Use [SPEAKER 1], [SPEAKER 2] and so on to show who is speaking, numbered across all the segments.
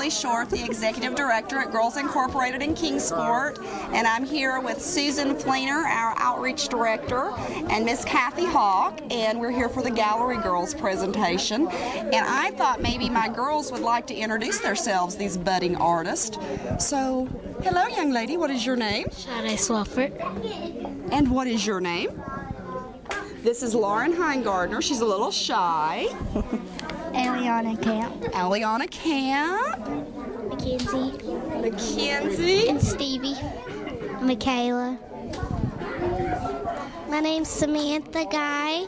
[SPEAKER 1] Beverly Short, the Executive Director at Girls Incorporated in Kingsport, and I'm here with Susan Fleener, our Outreach Director, and Miss Kathy Hawk, and we're here for the Gallery Girls presentation. And I thought maybe my girls would like to introduce themselves, these budding artists. So, hello young lady, what is your name?
[SPEAKER 2] Shade Swafford.
[SPEAKER 1] And what is your name? This is Lauren Heingardner. She's a little shy.
[SPEAKER 2] Eliana Camp.
[SPEAKER 1] Eliana Camp. Mackenzie.
[SPEAKER 2] And Stevie. Michaela. My name's Samantha Guy.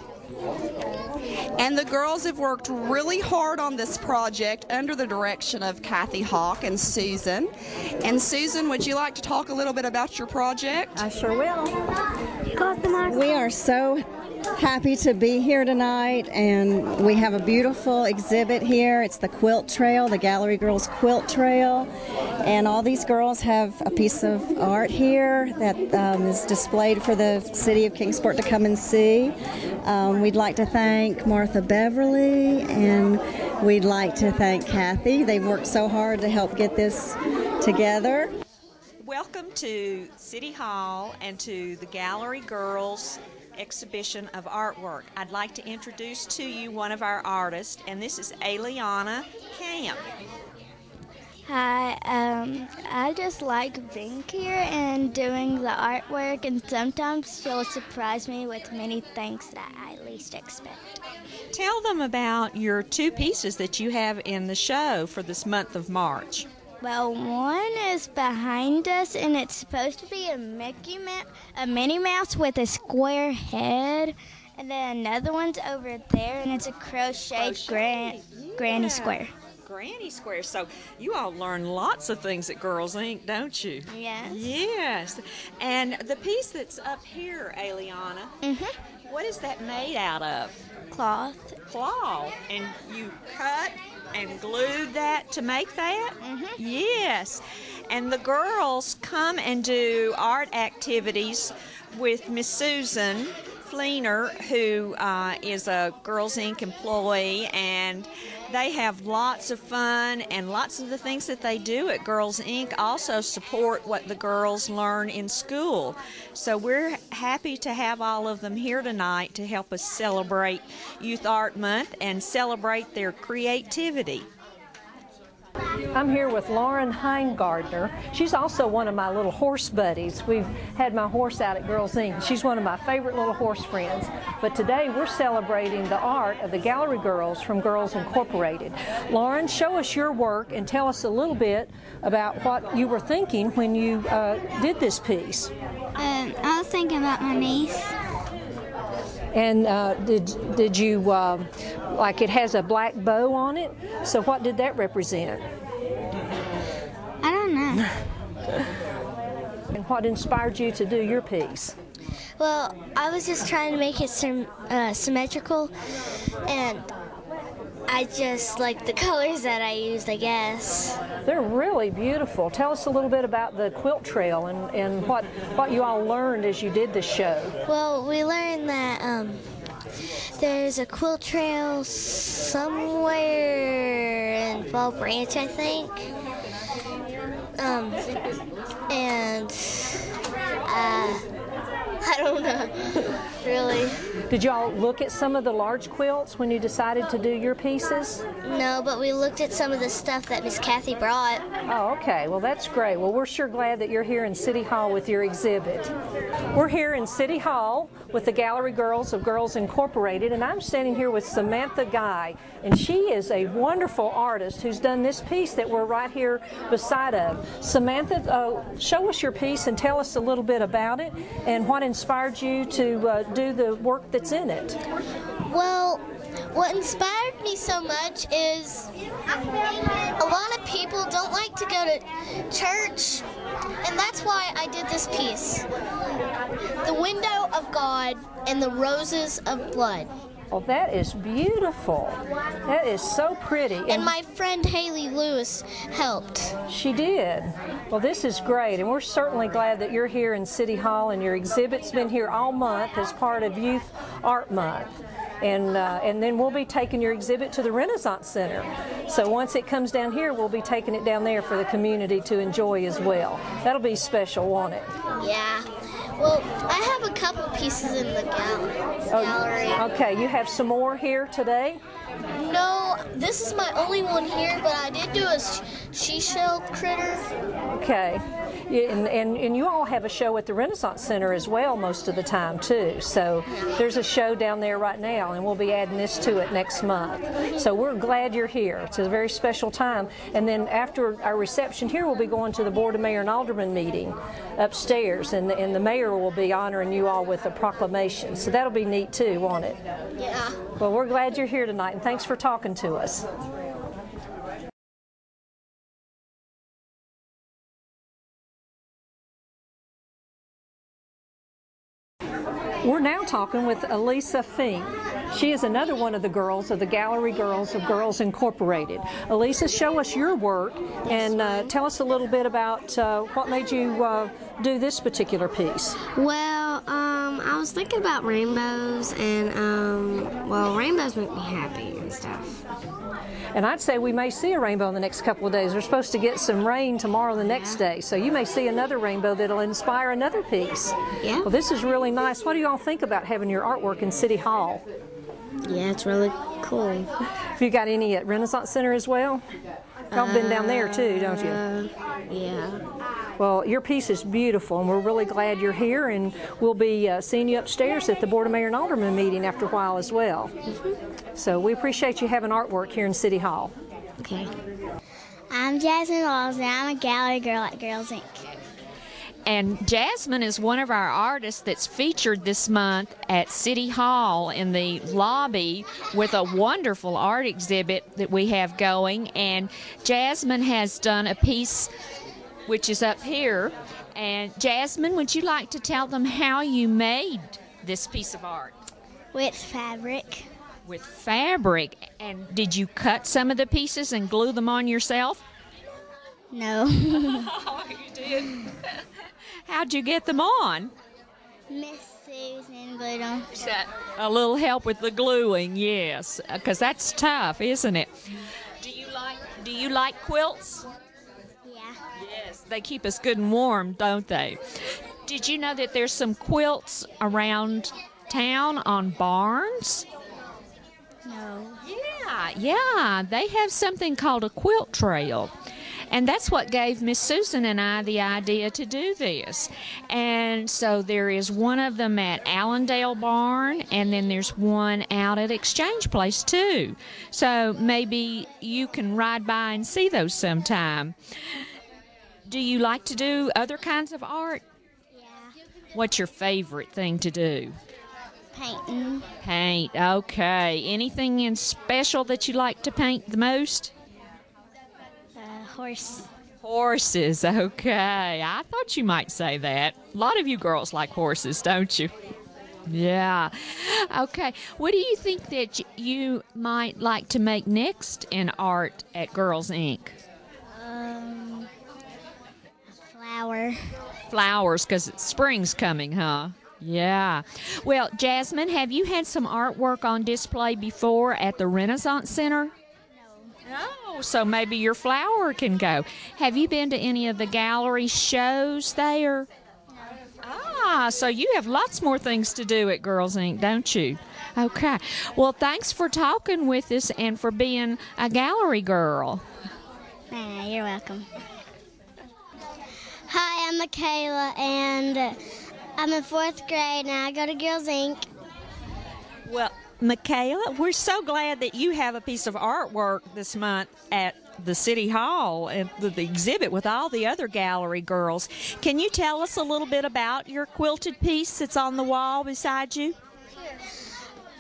[SPEAKER 1] And the girls have worked really hard on this project under the direction of Kathy Hawk and Susan. And Susan, would you like to talk a little bit about your project?
[SPEAKER 3] I sure will.
[SPEAKER 2] We
[SPEAKER 3] We are so happy to be here tonight, and we have a beautiful exhibit here. It's the Quilt Trail, the Gallery Girls Quilt Trail, and all these girls have a piece of art here that is displayed for the city of Kingsport to come and see. We'd like to thank Martha Beverly, and we'd like to thank Kathy. They've worked so hard to help get this together.
[SPEAKER 4] Welcome to City Hall and to the Gallery Girls exhibition of artwork. I'd like to introduce to you one of our artists, and this is Eliana Camp.
[SPEAKER 2] Hi, I just like being here and doing the artwork, and sometimes she'll surprise me with many things that I least expect.
[SPEAKER 4] Tell them about your two pieces that you have in the show for this month of March.
[SPEAKER 2] Well, one is behind us, and it's supposed to be a Minnie Mouse with a square head. And then another one's over there, and it's a crocheted Granny Square.
[SPEAKER 4] Granny Square. So you all learn lots of things at Girls Inc., don't you?
[SPEAKER 2] Yes.
[SPEAKER 4] Yes. And the piece that's up here, Eliana, what is that made out of?
[SPEAKER 2] Cloth.
[SPEAKER 4] Cloth. And you cut and glued that to make that? Yes. And the girls come and do art activities with Miss Susan Fleener, who is a Girls Inc. employee, and they have lots of fun, and lots of the things that they do at Girls Inc. also support what the girls learn in school. So we're happy to have all of them here tonight to help us celebrate Youth Art Month and celebrate their creativity.
[SPEAKER 3] I'm here with Lauren Heingardner. She's also one of my little horse buddies. We've had my horse out at Girls Inc. She's one of my favorite little horse friends. But today we're celebrating the art of the Gallery Girls from Girls Incorporated. Lauren, show us your work and tell us a little bit about what you were thinking when you did this piece.
[SPEAKER 2] I was thinking about my niece.
[SPEAKER 3] And did you, like it has a black bow on it, so what did that represent?
[SPEAKER 2] I don't know.
[SPEAKER 3] And what inspired you to do your piece?
[SPEAKER 2] Well, I was just trying to make it symmetrical, and I just like the colors that I used, I guess.
[SPEAKER 3] They're really beautiful. Tell us a little bit about the quilt trail and what you all learned as you did this show.
[SPEAKER 2] Well, we learned that there's a quilt trail somewhere in Fall Branch, I think. And I don't know, really.
[SPEAKER 3] Did y'all look at some of the large quilts when you decided to do your pieces?
[SPEAKER 2] No, but we looked at some of the stuff that Miss Kathy brought.
[SPEAKER 3] Oh, okay. Well, that's great. Well, we're sure glad that you're here in City Hall with your exhibit. We're here in City Hall with the Gallery Girls of Girls Incorporated, and I'm standing here with Samantha Guy, and she is a wonderful artist who's done this piece that we're right here beside of. Samantha, show us your piece and tell us a little bit about it and what inspired you to do the work that's in it.
[SPEAKER 2] Well, what inspired me so much is a lot of people don't like to go to church, and that's why I did this piece. The window of God and the roses of blood.
[SPEAKER 3] Oh, that is beautiful. That is so pretty.
[SPEAKER 2] And my friend Haley Lewis helped.
[SPEAKER 3] She did. Well, this is great, and we're certainly glad that you're here in City Hall, and your exhibit's been here all month as part of Youth Art Month.
[SPEAKER 5] and then we'll be taking your exhibit to the Renaissance Center. So once it comes down here, we'll be taking it down there for the community to enjoy as well. That'll be special, won't it?
[SPEAKER 2] Yeah. Well, I have a couple pieces in the gallery.
[SPEAKER 5] Okay, you have some more here today?
[SPEAKER 2] No, this is my only one here, but I did do a she-shell critter.
[SPEAKER 5] Okay. And you all have a show at the Renaissance Center as well most of the time too. So there's a show down there right now, and we'll be adding this to it next month. So we're glad you're here. It's a very special time. And then after our reception here, we'll be going to the Board of Mayor and Alderman meeting upstairs, and the mayor will be honoring you all with a proclamation. So that'll be neat too, won't it?
[SPEAKER 2] Yeah.
[SPEAKER 5] Well, we're glad you're here tonight, and thanks for talking to us. We're now talking with Elisa Fink. She is another one of the girls of the Gallery Girls of Girls Incorporated. Elisa, show us your work and tell us a little bit about what made you do this particular piece.
[SPEAKER 6] Well, I was thinking about rainbows, and well, rainbows make me happy and stuff.
[SPEAKER 5] And I'd say we may see a rainbow in the next couple of days. We're supposed to get some rain tomorrow the next day, so you may see another rainbow that'll inspire another piece.
[SPEAKER 6] Yeah.
[SPEAKER 5] Well, this is really nice. What do you all think about having your artwork in City Hall?
[SPEAKER 6] Yeah, it's really cool.
[SPEAKER 5] Have you got any at Renaissance Center as well? Y'all been down there too, don't you?
[SPEAKER 6] Yeah.
[SPEAKER 5] Well, your piece is beautiful, and we're really glad you're here, and we'll be seeing you upstairs at the Board of Mayor and Alderman meeting after a while as well. So we appreciate you having artwork here in City Hall.
[SPEAKER 6] Okay.
[SPEAKER 2] I'm Jasmine Walls, and I'm a gallery girl at Girls Inc.
[SPEAKER 4] And Jasmine is one of our artists that's featured this month at City Hall in the lobby with a wonderful art exhibit that we have going. And Jasmine has done a piece which is up here. And Jasmine, would you like to tell them how you made this piece of art?
[SPEAKER 2] With fabric.
[SPEAKER 4] With fabric. And did you cut some of the pieces and glue them on yourself?
[SPEAKER 2] No.
[SPEAKER 4] Oh, you did? How'd you get them on?
[SPEAKER 2] Miss Susan glued them.
[SPEAKER 4] Is that a little help with the gluing? Yes, because that's tough, isn't it? Do you like quilts?
[SPEAKER 2] Yeah.
[SPEAKER 4] Yes, they keep us good and warm, don't they? Did you know that there's some quilts around town on barns?
[SPEAKER 2] No.
[SPEAKER 4] Yeah, they have something called a quilt trail. And that's what gave Miss Susan and I the idea to do this. And so there is one of them at Allendale Barn, and then there's one out at Exchange Place too. So maybe you can ride by and see those sometime. Do you like to do other kinds of art?
[SPEAKER 2] Yeah.
[SPEAKER 4] What's your favorite thing to do?
[SPEAKER 2] Painting.
[SPEAKER 4] Paint, okay. Anything in special that you like to paint the most?
[SPEAKER 2] Horse.
[SPEAKER 4] Horses, okay. I thought you might say that. A lot of you girls like horses, don't you? Yeah. Okay. What do you think that you might like to make next in art at Girls Inc.?
[SPEAKER 2] Flower.
[SPEAKER 4] Flowers, because spring's coming, huh? Yeah. Well, Jasmine, have you had some artwork on display before at the Renaissance Center? Oh, so maybe your flower can go. Have you been to any of the gallery shows there? No. Ah, so you have lots more things to do at Girls Inc., don't you? Okay. Well, thanks for talking with us and for being a gallery girl.
[SPEAKER 2] You're welcome. Hi, I'm Michaela, and I'm in 4th grade, and I go to Girls Inc.
[SPEAKER 4] Well, Michaela, we're so glad that you have a piece of artwork this month at the City Hall and the exhibit with all the other gallery girls. Can you tell us a little bit about your quilted piece that's on the wall beside you?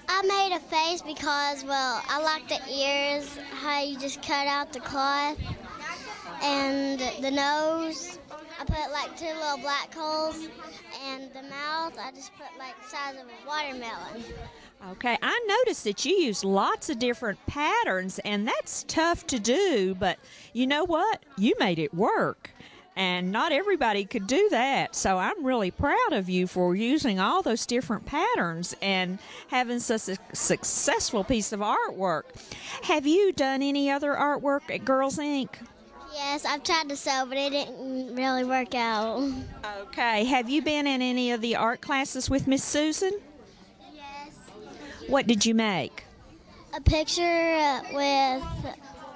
[SPEAKER 2] I made a face because, well, I like the ears, how you just cut out the cloth, and the nose. I put like 2 little black holes, and the mouth, I just put like the size of a watermelon.
[SPEAKER 4] Okay, I noticed that you use lots of different patterns, and that's tough to do, but you know what? You made it work. And not everybody could do that. So I'm really proud of you for using all those different patterns and having such a successful piece of artwork. Have you done any other artwork at Girls Inc.?
[SPEAKER 2] Yes, I've tried to sew, but it didn't really work out.
[SPEAKER 4] Okay. Have you been in any of the art classes with Miss Susan?
[SPEAKER 2] Yes.
[SPEAKER 4] What did you make?
[SPEAKER 2] A picture with,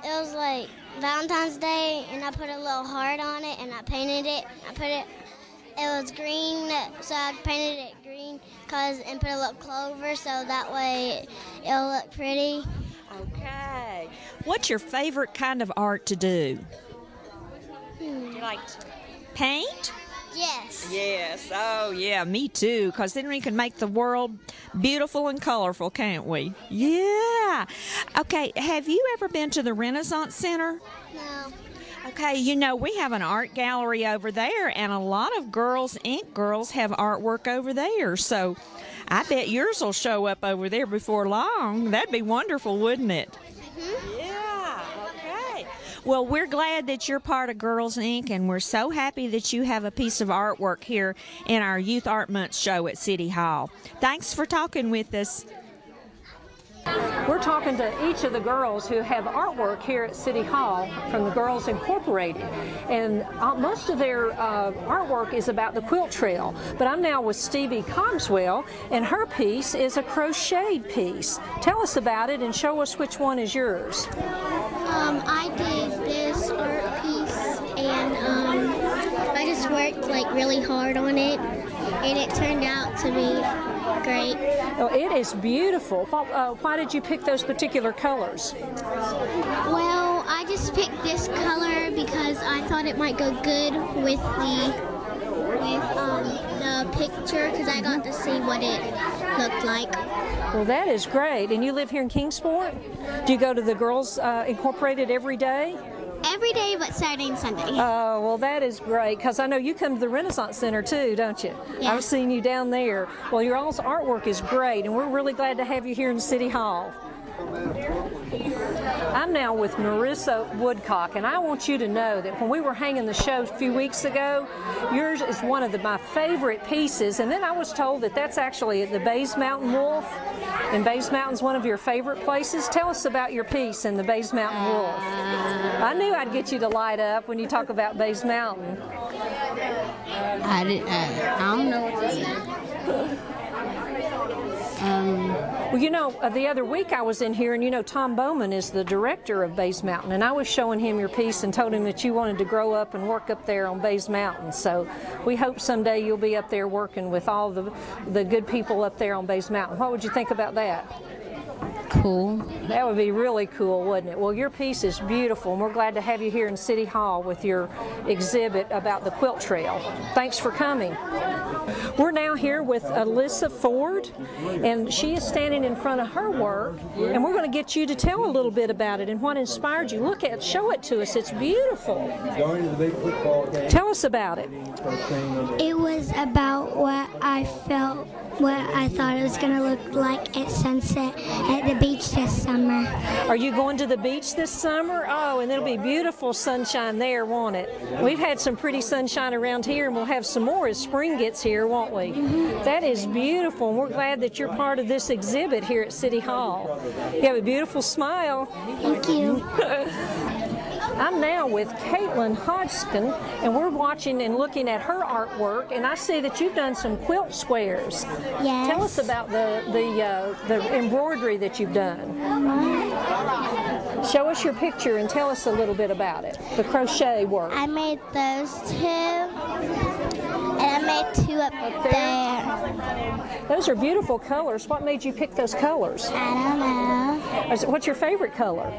[SPEAKER 2] it was like Valentine's Day, and I put a little heart on it, and I painted it. It was green, so I painted it green and put a little clover, so that way it'll look pretty.
[SPEAKER 4] Okay. What's your favorite kind of art to do? Do you like to paint?
[SPEAKER 2] Yes.
[SPEAKER 4] Yes. Oh, yeah, me too, because then we can make the world beautiful and colorful, can't we? Yeah. Okay, have you ever been to the Renaissance Center?
[SPEAKER 2] No.
[SPEAKER 4] Okay, you know, we have an art gallery over there, and a lot of Girls Inc. girls have artwork over there, so I bet yours will show up over there before long. That'd be wonderful, wouldn't it? Mm-hmm. Yeah, okay. Well, we're glad that you're part of Girls Inc., and we're so happy that you have a piece of artwork here in our Youth Art Month show at City Hall. Thanks for talking with us.
[SPEAKER 5] We're talking to each of the girls who have artwork here at City Hall from the Girls Incorporated. And most of their artwork is about the quilt trail. But I'm now with Stevie Cogswell, and her piece is a crocheted piece. Tell us about it and show us which one is yours.
[SPEAKER 2] I did this art piece, and I just worked like really hard on it, and it turned out to be great.
[SPEAKER 5] Oh, it is beautiful. Why did you pick those particular colors?
[SPEAKER 2] Well, I just picked this color because I thought it might go good with the picture, because I got to see what it looked like.
[SPEAKER 5] Well, that is great. And you live here in Kingsport? Do you go to the Girls Incorporated every day?
[SPEAKER 2] Every day but Saturday and Sunday.
[SPEAKER 5] Oh, well, that is great, because I know you come to the Renaissance Center too, don't you?
[SPEAKER 2] Yeah.
[SPEAKER 5] I've seen you down there. Well, your all's artwork is great, and we're really glad to have you here in City Hall. I'm now with Marissa Woodcock, and I want you to know that when we were hanging the show a few weeks ago, yours is one of my favorite pieces, and then I was told that that's actually at the Bays Mountain Wolf, and Bays Mountain's one of your favorite places. Tell us about your piece in the Bays Mountain Wolf. I knew I'd get you to light up when you talk about Bays Mountain.
[SPEAKER 6] I don't know what to say.
[SPEAKER 5] Well, you know, the other week I was in here, and you know, Tom Bowman is the director of Bays Mountain, and I was showing him your piece and told him that you wanted to grow up and work up there on Bays Mountain. So we hope someday you'll be up there working with all the good people up there on Bays Mountain. What would you think about that?
[SPEAKER 6] Cool.
[SPEAKER 5] That would be really cool, wouldn't it? Well, your piece is beautiful, and we're glad to have you here in City Hall with your exhibit about the quilt trail. Thanks for coming. We're now here with Alyssa Ford, and she is standing in front of her work, and we're going to get you to tell a little bit about it and what inspired you. Look at it, show it to us. It's beautiful.
[SPEAKER 7] Going to the big football game.
[SPEAKER 5] Tell us about it.
[SPEAKER 8] It was about what I felt, what I thought it was going to look like at sunset at the beach this summer.
[SPEAKER 5] Are you going to the beach this summer? Oh, and it'll be beautiful sunshine there, won't it? We've had some pretty sunshine around here, and we'll have some more as spring gets here, won't we? Mm-hmm. That is beautiful, and we're glad that you're part of this exhibit here at City Hall. You have a beautiful smile.
[SPEAKER 8] Thank you.
[SPEAKER 5] I'm now with Caitlin Hodgson, and we're watching and looking at her artwork, and I see that you've done some quilt squares.
[SPEAKER 8] Yes.
[SPEAKER 5] Tell us about the embroidery that you've done. Show us your picture and tell us a little bit about it, the crochet work.
[SPEAKER 2] I made those two, and I made two up there.
[SPEAKER 5] Those are beautiful colors. What made you pick those colors?
[SPEAKER 2] I don't know.
[SPEAKER 5] What's your favorite color?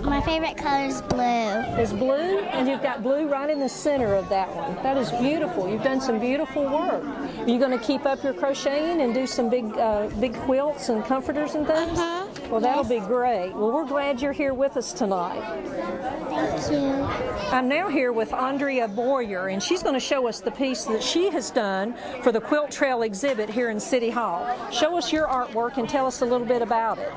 [SPEAKER 2] My favorite color is blue.
[SPEAKER 5] Is blue, and you've got blue right in the center of that one. That is beautiful. You've done some beautiful work. Are you going to keep up your crocheting and do some big quilts and comforters and things?
[SPEAKER 2] Uh-huh.
[SPEAKER 5] Well, that'll be great. Well, we're glad you're here with us tonight.
[SPEAKER 2] Thank you.
[SPEAKER 5] I'm now here with Andrea Boyer, and she's going to show us the piece that she has done for the Quilt Trail exhibit here in City Hall. Show us your artwork and tell us a little bit about it.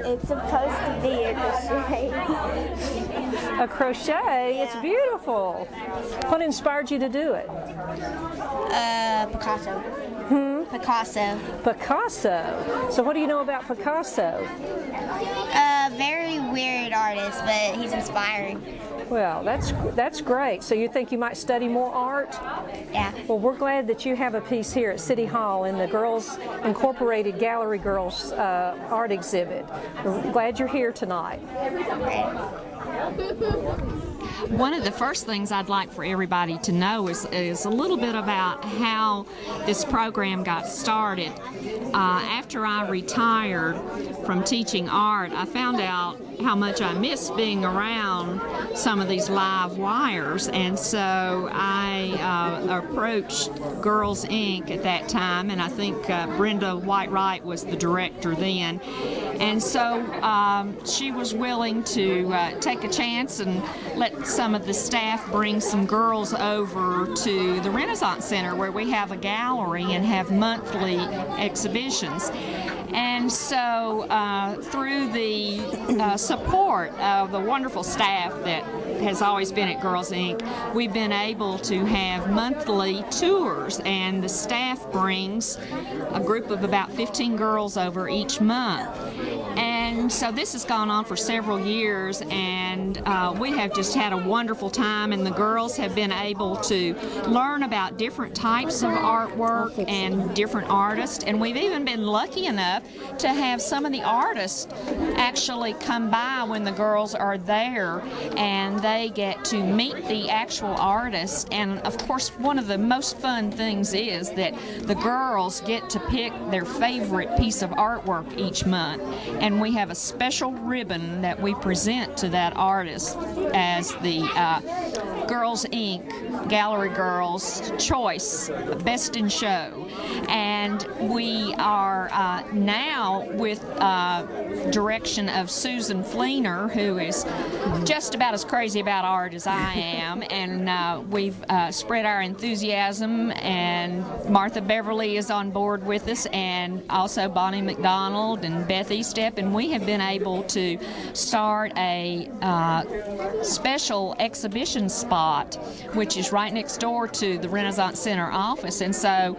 [SPEAKER 9] It's supposed to be a crochet.
[SPEAKER 5] A crochet? It's beautiful. What inspired you to do it?
[SPEAKER 2] Picasso. Picasso.
[SPEAKER 5] Picasso. So what do you know about Picasso?
[SPEAKER 2] Very weird artist, but he's inspiring.
[SPEAKER 5] Well, that's great. So you think you might study more art?
[SPEAKER 2] Yeah.
[SPEAKER 5] Well, we're glad that you have a piece here at City Hall in the Girls Incorporated Gallery Girls art exhibit. We're glad you're here tonight.
[SPEAKER 4] One of the first things I'd like for everybody to know is a little bit about how this program got started. After I retired from teaching art, I found out how much I missed being around some of these live wires, and so I approached Girls Inc. at that time, and I think Brenda Whitewright was the director then, and so she was willing to take a chance and let some of the staff bring some girls over to the Renaissance Center, where we have a gallery and have monthly exhibitions. And so through the support of the wonderful staff that has always been at Girls Inc., we've been able to have monthly tours, and the staff brings a group of about 15 girls over each month. And so this has gone on for several years, and we have just had a wonderful time, and the girls have been able to learn about different types of artwork and different artists, and we've even been lucky enough to have some of the artists actually come by when the girls are there, and they get to meet the actual artists. And of course, one of the most fun things is that the girls get to pick their favorite piece of artwork each month, and we have a special ribbon that we present to that artist as the Girls Inc. Gallery Girls Choice Best in Show. And we are now, with direction of Susan Fleener, who is just about as crazy about art as I am, and we've spread our enthusiasm, and Martha Beverly is on board with us, and also Bonnie McDonald and Beth Eastep, and we have been able to start a special exhibition spot, which is right next door to the Renaissance Center office. And so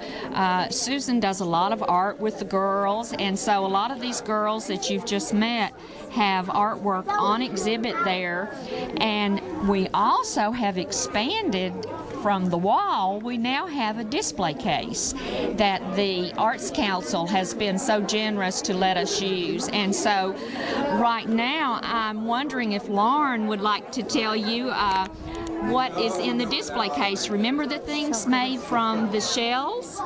[SPEAKER 4] Susan does a lot of art with the girls, and so a lot of these girls that you've just met have artwork on exhibit there. And we also have expanded from the wall. We now have a display case that the Arts Council has been so generous to let us use. And so right now I'm wondering if Lauren would like to tell you what is in the display case. Remember the things made from the shells?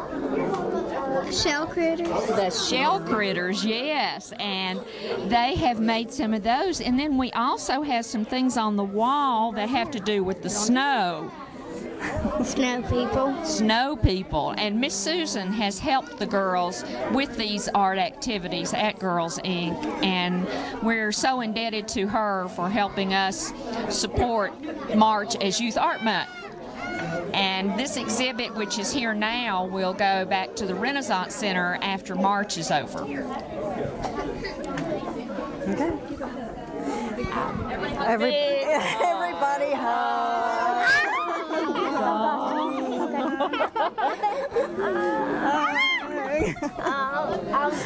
[SPEAKER 2] Shell critters.
[SPEAKER 4] The shell critters, yes, and they have made some of those. And then we also have some things on the wall that have to do with the snow.
[SPEAKER 2] Snow people.
[SPEAKER 4] Snow people. And Miss Susan has helped the girls with these art activities at Girls Inc., and we're so indebted to her for helping us support March as Youth Art Month. And this exhibit, which is here now, will go back to the Renaissance Center after March is over.
[SPEAKER 3] Okay. Everybody hug.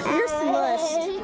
[SPEAKER 3] You're smushed.